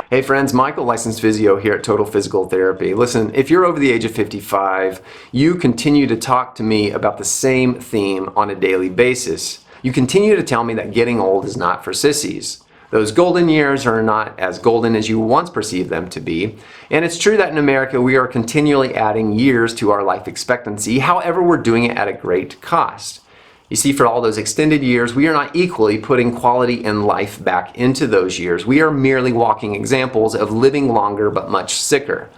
Hey friends, Michael, licensed physio here at Total Physical Therapy. Listen, if you're over the age of 55, you continue to talk to me about the same theme on a daily basis. You continue to tell me that getting old is not for sissies. Those golden years are not as golden as you once perceived them to be. And it's true that in America we are continually adding years to our life expectancy. However, we're doing it at a great cost. You see, for all those extended years, we are not equally putting quality in life back into those years. We are merely walking examples of living longer but much sicker.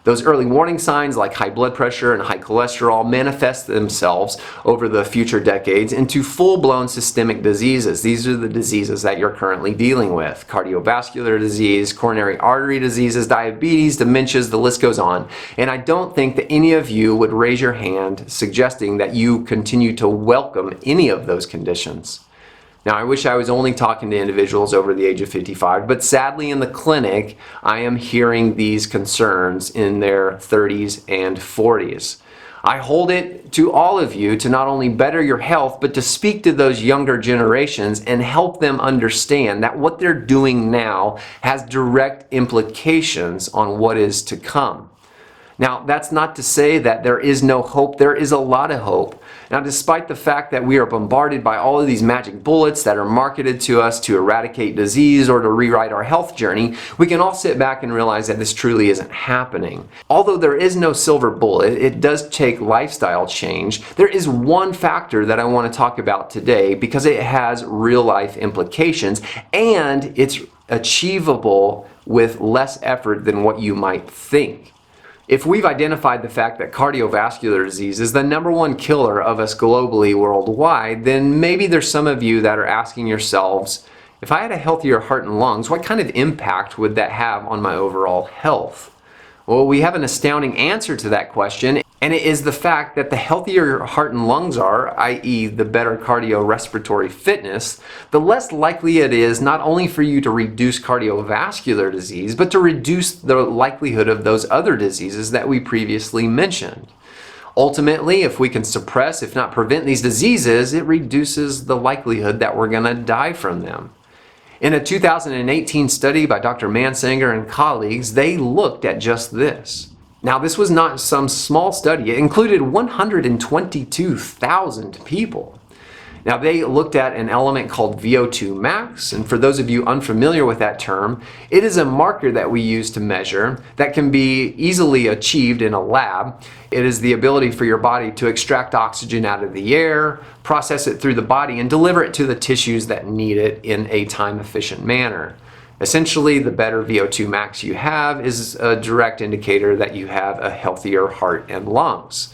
Those early warning signs like high blood pressure and high cholesterol manifest themselves over the future decades into full-blown systemic diseases. These are the diseases that you're currently dealing with: cardiovascular disease, coronary artery diseases, diabetes, dementias, the list goes on. And I don't think that any of you would raise your hand suggesting that you continue to welcome any of those conditions. Now, I wish I was only talking to individuals over the age of 55, but sadly in the clinic, I am hearing these concerns in their 30s and 40s. I hold it to all of you to not only better your health, but to speak to those younger generations and help them understand that what they're doing now has direct implications on what is to come. Now, that's not to say that there is no hope. There is a lot of hope. Now, despite the fact that we are bombarded by all of these magic bullets that are marketed to us to eradicate disease or to rewrite our health journey, we can all sit back and realize that this truly isn't happening. Although there is no silver bullet, it does take lifestyle change. There is one factor that I want to talk about today because it has real life implications and it's achievable with less effort than what you might think. If we've identified the fact that cardiovascular disease is the #1 killer of us globally, worldwide, then maybe there's some of you that are asking yourselves, if I had a healthier heart and lungs, what kind of impact would that have on my overall health? Well, we have an astounding answer to that question, and it is the fact that the healthier your heart and lungs are, i.e. the better cardiorespiratory fitness, the less likely it is not only for you to reduce cardiovascular disease, but to reduce the likelihood of those other diseases that we previously mentioned. Ultimately, if we can suppress, if not prevent these diseases, it reduces the likelihood that we're going to die from them. In a 2018 study by Dr. Mansanger and colleagues, they looked at just this. Now, this was not some small study. It included 122,000 people. Now, they looked at an element called Vo2 Max, and for those of you unfamiliar with that term, it is a marker that we use to measure that can be easily achieved in a lab. It is the ability for your body to extract oxygen out of the air, process it through the body, and deliver it to the tissues that need it in a time-efficient manner. Essentially, the better Vo2 Max you have is a direct indicator that you have a healthier heart and lungs.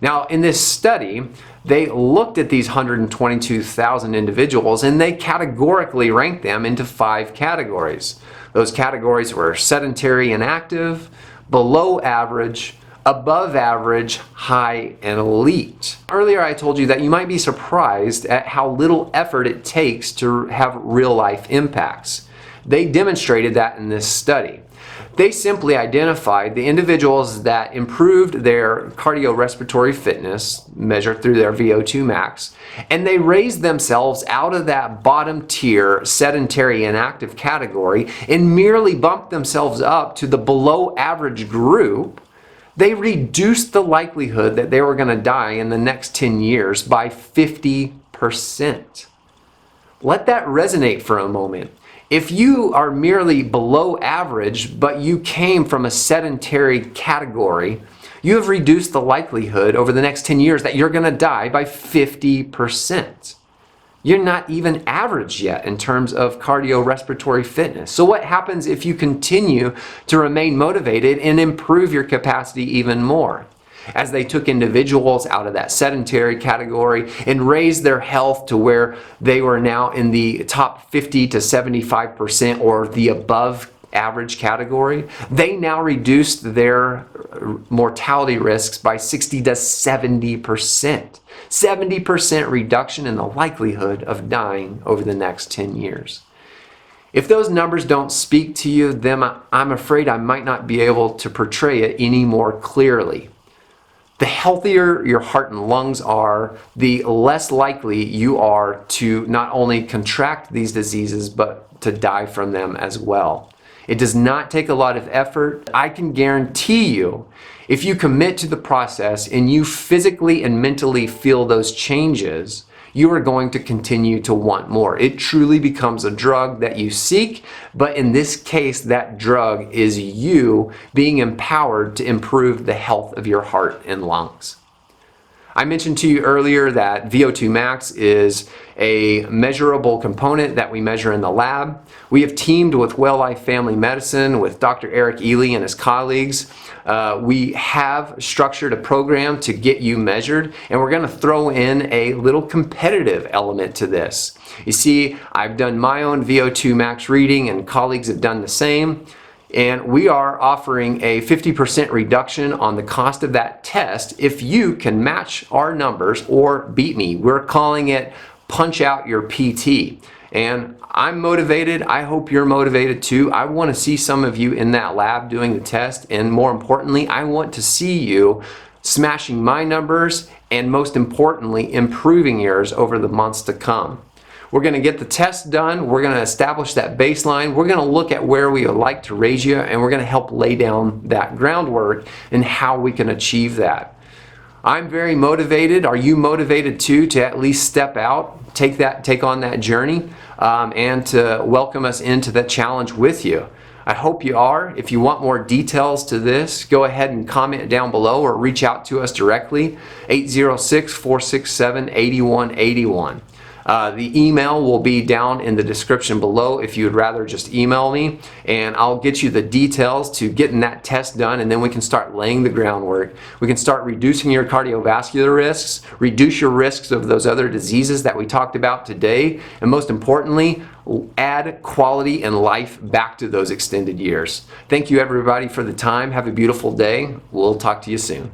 Now, in this study, they looked at these 122,000 individuals and they categorically ranked them into 5 categories. Those categories were sedentary and active, below average, above average, high, and elite. Earlier I told you that you might be surprised at how little effort it takes to have real life impacts. They demonstrated that in this study. They simply identified the individuals that improved their cardiorespiratory fitness, measured through their Vo2 Max, and they raised themselves out of that bottom tier sedentary and active category and merely bumped themselves up to the below average group. They reduced the likelihood that they were going to die in the next 10 years by 50%. Let that resonate for a moment. If you are merely below average, but you came from a sedentary category, you have reduced the likelihood over the next 10 years that you're going to die by 50%. You're not even average yet in terms of cardiorespiratory fitness. So what happens if you continue to remain motivated and improve your capacity even more? As they took individuals out of that sedentary category and raised their health to where they were now in the top 50 to 75% or the above average category, they now reduced their mortality risks by 60 to 70%. 70% reduction in the likelihood of dying over the next 10 years. If those numbers don't speak to you, then I'm afraid I might not be able to portray it any more clearly. The healthier your heart and lungs are, the less likely you are to not only contract these diseases, but to die from them as well. It does not take a lot of effort. I can guarantee you, if you commit to the process and you physically and mentally feel those changes, you are going to continue to want more. It truly becomes a drug that you seek, but in this case, that drug is you being empowered to improve the health of your heart and lungs. I mentioned to you earlier that Vo2 Max is a measurable component that we measure in the lab. We have teamed with Well Life Family Medicine with Dr. Eric Ely and his colleagues. We have structured a program to get you measured, and we're going to throw in a little competitive element to this. You see, I've done my own Vo2 Max reading and colleagues have done the same. And we are offering a 50% reduction on the cost of that test if you can match our numbers or beat me. We're calling it Punch Out Your PT. And I'm motivated. I hope you're motivated too. I want to see some of you in that lab doing the test. And more importantly, I want to see you smashing my numbers and most importantly, improving yours over the months to come. We're going to get the test done. We're going to establish that baseline. We're going to look at where we would like to raise you, and we're going to help lay down that groundwork and how we can achieve that. I'm very motivated. Are you motivated too to at least step out, take on that journey, and to welcome us into that challenge with you? I hope you are. If you want more details to this, go ahead and comment down below or reach out to us directly, 806-467-8181. The email will be down in the description below if you would rather just email me, and I'll get you the details to getting that test done, and then we can start laying the groundwork. We can start reducing your cardiovascular risks, reduce your risks of those other diseases that we talked about today, and most importantly, add quality and life back to those extended years. Thank you everybody for the time. Have a beautiful day. We'll talk to you soon.